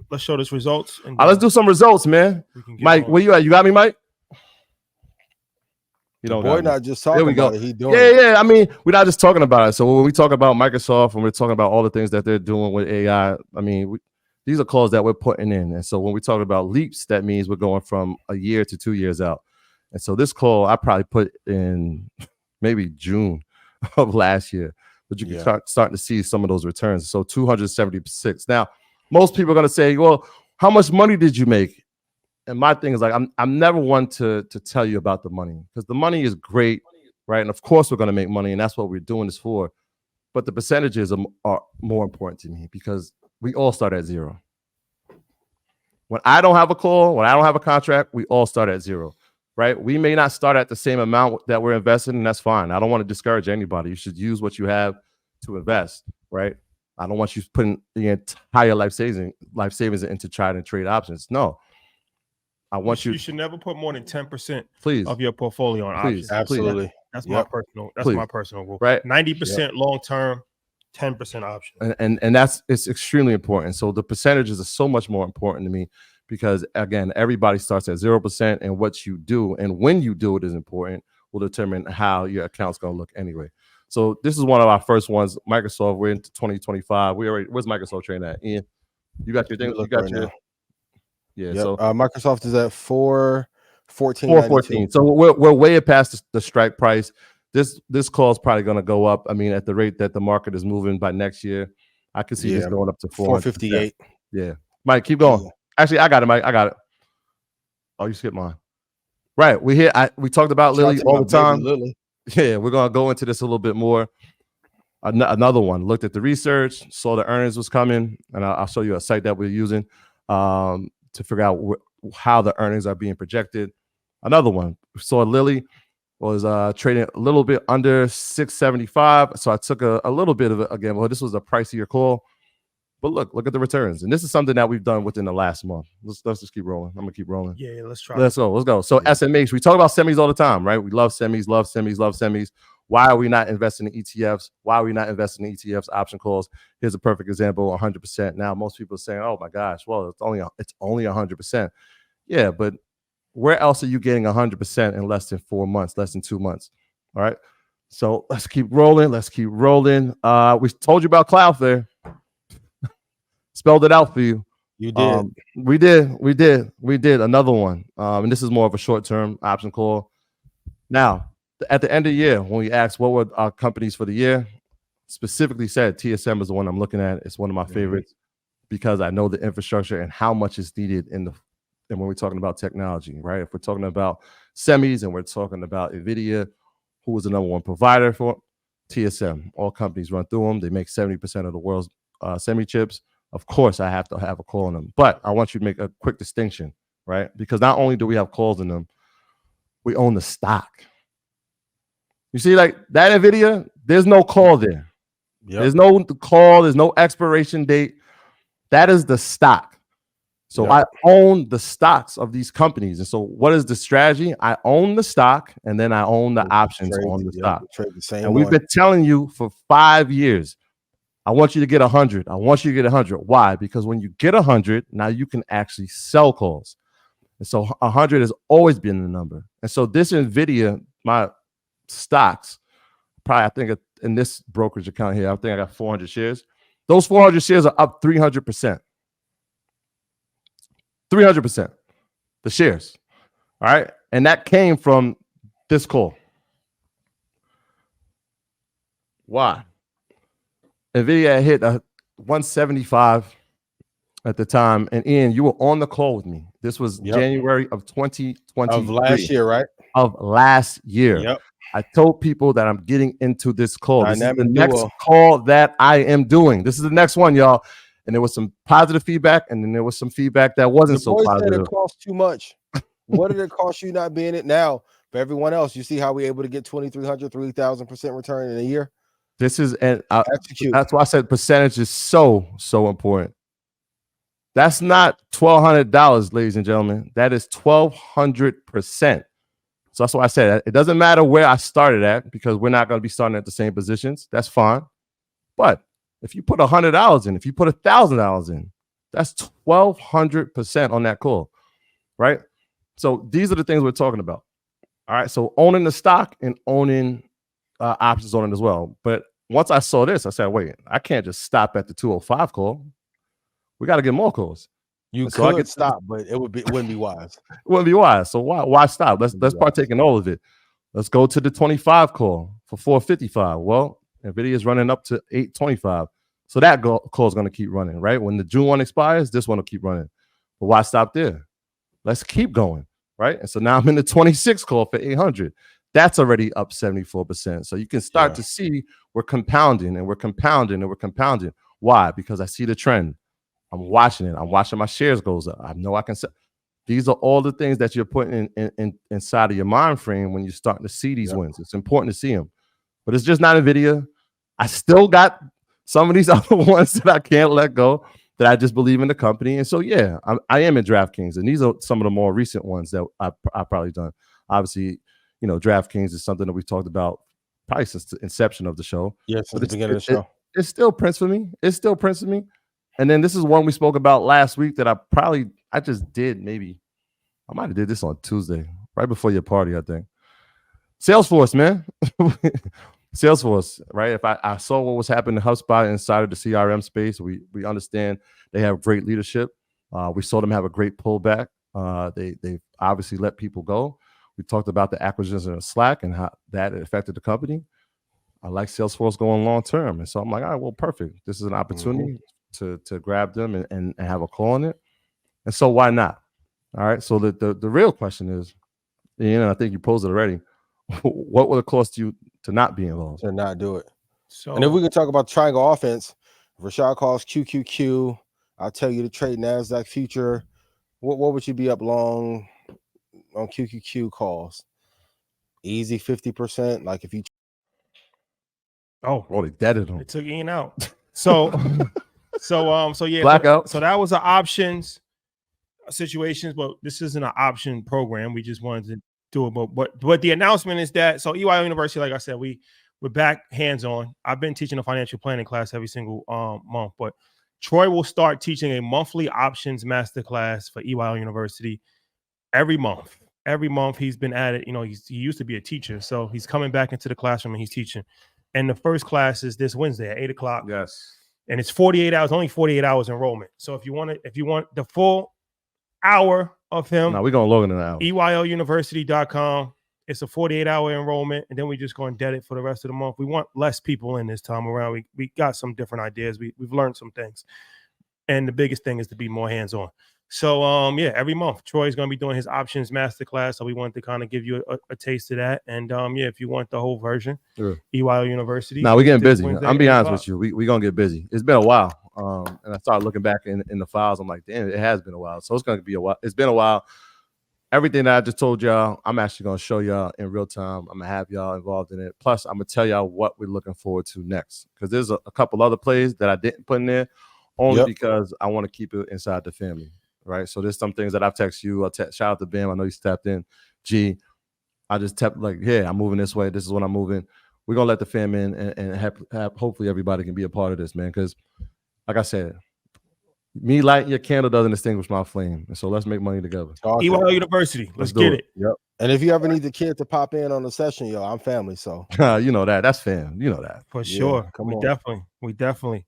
let's show this results. And let's do some results, man. Mike, where you at? You got me, Mike? You don't. Boy, not just talking about it. He doing yeah. I mean, we're not just talking about it. So when we talk about Microsoft and we're talking about all the things that they're doing with AI, I mean, these are calls that we're putting in. And so when we talk about leaps, that means we're going from a year to 2 years out. And so this call I probably put in maybe June of last year, but you can starting to see some of those returns. So 276. Now, most people are going to say, well, how much money did you make? And my thing is like, I'm never one to tell you about the money, because the money is great, right? And of course we're going to make money, and that's what we're doing this for. But the percentages are more important to me, because we all start at zero. When I don't have a call, when I don't have a contract, we all start at zero, right? We may not start at the same amount that we're investing, and that's fine. I don't want to discourage anybody. You should use what you have to invest, right? I don't want you putting the entire life savings into trying to trade options. No. I want you should never put more than 10% please of your portfolio on options. Absolutely. That's my personal rule. Right. 90% long term, 10% option. And it's extremely important. So the percentages are so much more important to me, because again, everybody starts at 0%, and what you do and when you do it is important, will determine how your account's gonna look anyway. So this is one of our first ones. Microsoft, we're into 2025. Where's Microsoft trading at? Ian, you got your thing? You got your Yeah, so Microsoft is at 414. 414. So we're way past the strike price. This call is probably going to go up. I mean, at the rate that the market is moving by next year, I can see this going up to 458. Yeah, Mike, keep going. Yeah. Actually, I got it, Mike. I got it. Oh, you skipped mine. Right, we talked about Lilly all the time. Yeah, we're going to go into this a little bit more. Another one. Looked at the research, saw the earnings was coming, and I'll show you a site that we're using to figure out how the earnings are being projected. Another one, saw Lilly was trading a little bit under 675. So I took a little bit of it again. Well, this was a pricier call, but look at the returns. And this is something that we've done within the last month. Let's just keep rolling. I'm gonna keep rolling. Yeah, let's try. Let's go. So SMH, we talk about semis all the time, right? We love semis. Why are we not investing in ETFs? Why are we not investing in ETFs, option calls? Here's a perfect example, 100%. Now, most people are saying, oh my gosh, well, it's only 100%. Yeah, but where else are you getting 100% in less than 4 months, less than 2 months? All right. So let's keep rolling. We told you about Cloudflare. Spelled it out for you. You did. We did another one. And this is more of a short-term option call. Now, at the end of the year, when we asked what were our companies for the year, specifically said TSM is the one I'm looking at. It's one of my favorites, because I know the infrastructure and how much is needed and when we're talking about technology, right? If we're talking about semis and we're talking about NVIDIA, who was the number one provider for TSM. All companies run through them. They make 70% of the world's semi chips. Of course, I have to have a call on them, but I want you to make a quick distinction, right? Because not only do we have calls in them, we own the stock. You see, like that NVIDIA, there's no call there. Yep. There's no call. There's no expiration date. That is the stock. So I own the stocks of these companies. And so what is the strategy? I own the stock, and then I own the options on the stock. And we've been telling you for 5 years, I want you to get 100. I want you to get 100. Why? Because when you get 100, now you can actually sell calls. And so 100 has always been the number. And so this NVIDIA, my stocks, probably I think in this brokerage account here, I think I got 400 shares. Those 400 shares are up 300%. 300%. The shares. All right. And that came from this call. Why? NVIDIA hit a 175 at the time. And Ian, you were on the call with me. This was January of 2020. Of last year, right? Of last year. Yep. I told people that I'm getting into this call. This is the next call that I am doing. This is the next one, y'all. And there was some positive feedback, and then there was some feedback that wasn't so positive. Said it cost too much. What did it cost you not being it now? For everyone else, you see how we're able to get 2,300, 3,000% return in a year? This is, and that's why I said percentage is so important. That's not $1,200, ladies and gentlemen. That is 1,200%. So that's why I said it doesn't matter where I started at, because we're not going to be starting at the same positions. That's fine. But if you put $100 in, if you put $1,000 in, That's 1,200% on that call, right? So these are the things we're talking about. All right. So owning the stock and owning options on it as well. But once I saw this, I said, wait, I can't just stop at the 205 call. We got to get more calls. You so could stop, but it wouldn't be wise. It wouldn't be wise. So why stop? Let's partake in all of it. Let's go to the 25 call for 455. Well, NVIDIA is running up to 825. So that call is going to keep running, right? When the June 1 expires, this one will keep running. But why stop there? Let's keep going, right? And so now I'm in the 26 call for 800. That's already up 74%. So you can start to see we're compounding and we're compounding and we're compounding. Why? Because I see the trend. I'm watching it. I'm watching my shares goes up. I know I can sell. These are all the things that you're putting inside of your mind frame when you're starting to see these wins. It's important to see them. But it's just not NVIDIA. I still got some of these other ones that I can't let go, that I just believe in the company. And so, yeah, I am in DraftKings. And these are some of the more recent ones that I've probably done. Obviously, you know, DraftKings is something that we've talked about probably since the inception of the show. Yeah, since the beginning of the show. It's still Prince for me. It's still Prince for me. And then this is one we spoke about last week that I just did maybe. I might have did this on Tuesday, right before your party, I think. Salesforce, man. Salesforce, right? If I saw what was happening to HubSpot inside of the CRM space, we understand they have great leadership. We saw them have a great pullback. They obviously let people go. We talked about the acquisition of Slack and how that affected the company. I like Salesforce going long term. And so I'm like, all right, well, perfect. This is an opportunity to grab them and have a call on it. And so why not? All right. So the real question is, and I think you posed it already, what would it cost you to not be involved? To not do it. So, and if we can talk about triangle offense, Rashad calls QQQ. I'll tell you to trade NASDAQ future. What would you be up long on QQQ calls? Easy 50%. Like if you they deaded him. It took Ian out. So yeah. Blackout. So that was an options situations, but this isn't an option program. We just wanted to do it. But the announcement is that EYL University, like I said, we're back hands-on. I've been teaching a financial planning class every single month, but Troy will start teaching a monthly options masterclass for EYL University every month. Every month he's been at it. You know, he used to be a teacher, so he's coming back into the classroom and he's teaching. And the first class is this Wednesday at 8:00. Yes. And it's 48 hours, only 48 hours enrollment. So if you want the full hour of him, we're going longer than an hour. EYLUniversity.com. It's a 48-hour enrollment, and then we're just going to dead it for the rest of the month. We want less people in this time around. We got some different ideas. We've learned some things. And the biggest thing is to be more hands-on. So, yeah, every month, Troy's going to be doing his options masterclass. So we wanted to kind of give you a taste of that. And, yeah, if you want the whole version, EYL University. Now, we're getting busy. I'm being honest with you. We're going to get busy. It's been a while. And I started looking back in the files. I'm like, damn, it has been a while. So it's going to be a while. It's been a while. Everything that I just told y'all, I'm actually going to show y'all in real time. I'm going to have y'all involved in it. Plus, I'm going to tell y'all what we're looking forward to next. Because there's a couple other plays that I didn't put in there only because I want to keep it inside the family, right? So there's some things that I've texted you. Shout out to Bam. I know he's tapped in. G, I just tapped like, yeah, I'm moving this way. This is when I'm moving. We're going to let the fam in and have hopefully everybody can be a part of this, man. Because like I said, me lighting your candle doesn't extinguish my flame. And so let's make money together. EYL University. Let's get it. Yep. And if you ever need the kid to pop in on the session, I'm family. So you know that. That's fam. You know that. For sure. We definitely.